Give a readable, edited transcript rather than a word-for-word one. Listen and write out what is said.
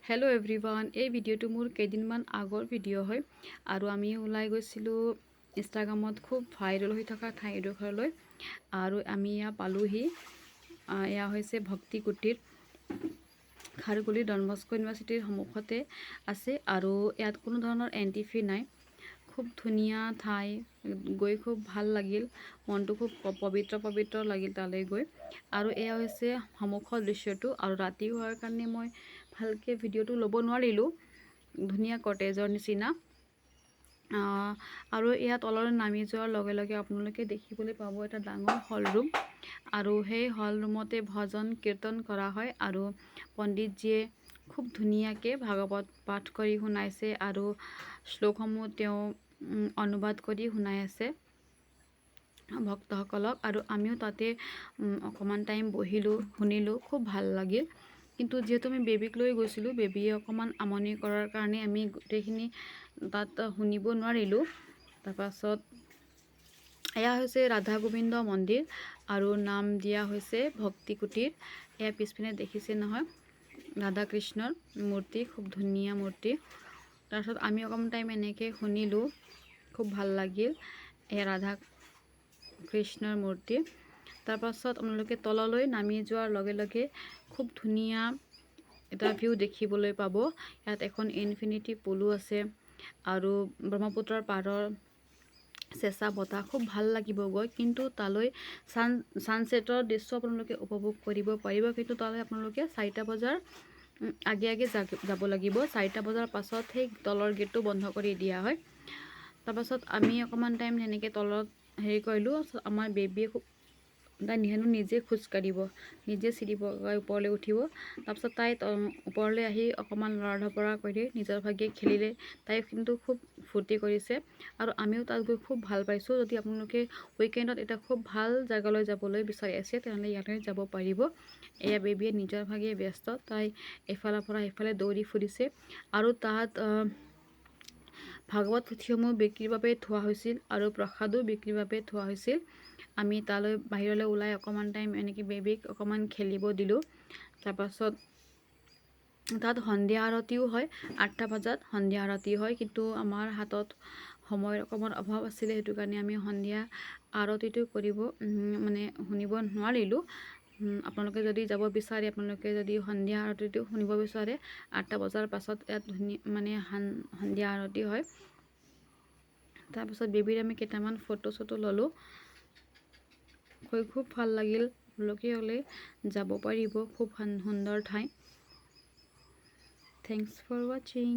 Hello' everyone, এই ভিডিঅ'টো মোৰ কেইদিনমান আগৰ ভিডিঅ' হয় আৰু আমি ওলাই গৈছিলোঁ ইনষ্টাগ্ৰামত খুব ভাইৰেল হৈ থকা ঠাইডোখৰলৈ আৰু আমি এয়া পালোহি। এয়া হৈছে ভক্তি কুটীৰ, খাৰগুলি ডন বস্কো ইউনিভাৰ্চিটিৰ সন্মুখতে আছে আৰু ইয়াত কোনো ধৰণৰ এণ্ট্ৰি ফি নাই। খুব ধুনীয়া ঠাই, গৈ খুব ভাল লাগিল, মনটো খুব পবিত্ৰ লাগিল তালৈ গৈ। আৰু এয়া হৈছে সন্মুখৰ দৃশ্যটো, আৰু ৰাতি হোৱাৰ কাৰণে মই ভালকৈ ভিডিঅ'টো ল'ব নোৱাৰিলোঁ। ধুনীয়া কটেজৰ নিচিনা। আৰু ইয়াত তললৈ নামি যোৱাৰ লগে লগে আপোনালোকে দেখিবলৈ পাব এটা ডাঙৰ হল ৰুম, আৰু সেই হল ৰুমতে ভজন কীৰ্তন কৰা হয় আৰু পণ্ডিতজীয়ে খুব ধুনীয়াকৈ ভাগৱত পাঠ কৰি শুনাইছে আৰু শ্লোকসমূহ তেওঁ অনুবাদ কৰি শুনাই আছে ভক্তসকলক। আৰু আমিও তাতে অকণমান টাইম বহিলোঁ, শুনিলোঁ, খুব ভাল লাগিল। কিন্তু যিহেতু আমি বেবীক লৈ গৈছিলোঁ, বেবীয়ে অকণমান আমনি কৰাৰ কাৰণে আমি গোটেইখিনি তাত শুনিব নোৱাৰিলোঁ। তাৰপাছত এয়া হৈছে ৰাধা গোবিন্দ মন্দিৰ আৰু নাম দিয়া হৈছে ভক্তি কুটীৰ। এয়া পিছপিনে দেখিছে নহয়, ৰাধা কৃষ্ণৰ মূৰ্তি, খুব ধুনীয়া মূৰ্তি। তাৰপিছত আমি অকণমান টাইম এনেকৈ শুনিলোঁ, খুব ভাল লাগিল। এয়া ৰাধা কৃষ্ণৰ মূৰ্তি। তাৰপাছত আপোনালোকে তললৈ নামি যোৱাৰ লগে লগে খুব ধুনীয়া এটা ভিউ দেখিবলৈ পাব। ইয়াত এখন ইনফিনিটি পুলো আছে আৰু ব্ৰহ্মপুত্ৰৰ পাৰৰ চেঁচা বতাহ, খুব ভাল লাগিব গৈ। কিন্তু তালৈ ছানছেটৰ দৃশ্য আপোনালোকে উপভোগ কৰিব পাৰিব, কিন্তু তালৈ আপোনালোকে 4টা বজাৰ আগে আগে যাব লাগিব। 4টা বজাৰ পাছত সেই তলৰ গেটটো বন্ধ কৰি দিয়া হয়। তাৰপাছত আমি অকণমান টাইম তেনেকৈ তলত হেৰি কৰিলোঁ। আমাৰ বেবীয়ে খুব তাই নিজে খোজকাঢ়িব, নিজে চিৰি বগাই ওপৰলৈ উঠিব। তাৰপিছত তাই ওপৰলৈ আহি অকণমান লৰা ঢপৰা কৰি নিজৰ ভাগে খেলিলে। তাই কিন্তু খুব ফূৰ্তি কৰিছে আৰু আমিও তাত গৈ খুব ভাল পাইছোঁ। যদি আপোনালোকে উইকেণ্ডত এটা খুব ভাল জেগালৈ যাবলৈ বিচাৰি আছে, তেনেহ'লে ইয়ালৈ যাব পাৰিব। এয়া বেবীয়ে নিজৰ ভাগে ব্যস্ত, তাই এফালৰ পৰা সিফালে দৌৰি ফুৰিছে। আৰু তাত ভাগৱত পুথিসমূহ বিক্ৰীৰ বাবে থোৱা হৈছিল আৰু প্ৰসাদো বিক্ৰীৰ বাবে থোৱা হৈছিল। আমি তালৈ বাহিৰলৈ ওলাই অকণমান টাইম এনেকৈ বেবীক অকণমান খেলিব দিলোঁ। তাৰপাছত তাত সন্ধিয়া আৰতিও হয়, 8টা বজাত সন্ধিয়া আৰতি হয়। কিন্তু আমাৰ হাতত সময়ৰ অকণমান অভাৱ আছিলে, সেইটো কাৰণে আমি সন্ধিয়া আৰতিটো শুনিব নোৱাৰিলোঁ। আপোনালোকে যদি যাব বিচাৰে, আপোনালোকে যদি সন্ধিয়া আৰতিটো শুনিব বিচাৰে, 8টা বজাৰ পাছত ইয়াত সন্ধিয়া আৰতি হয়। তাৰপিছত বেবীৰ আমি কেইটামান ফটো ল'লোঁ, গৈ খুব ভাল লাগিল। আপোনালোকে হ'লে যাব পাৰিব, খুব সুন্দৰ ঠাই। Thanks for watching.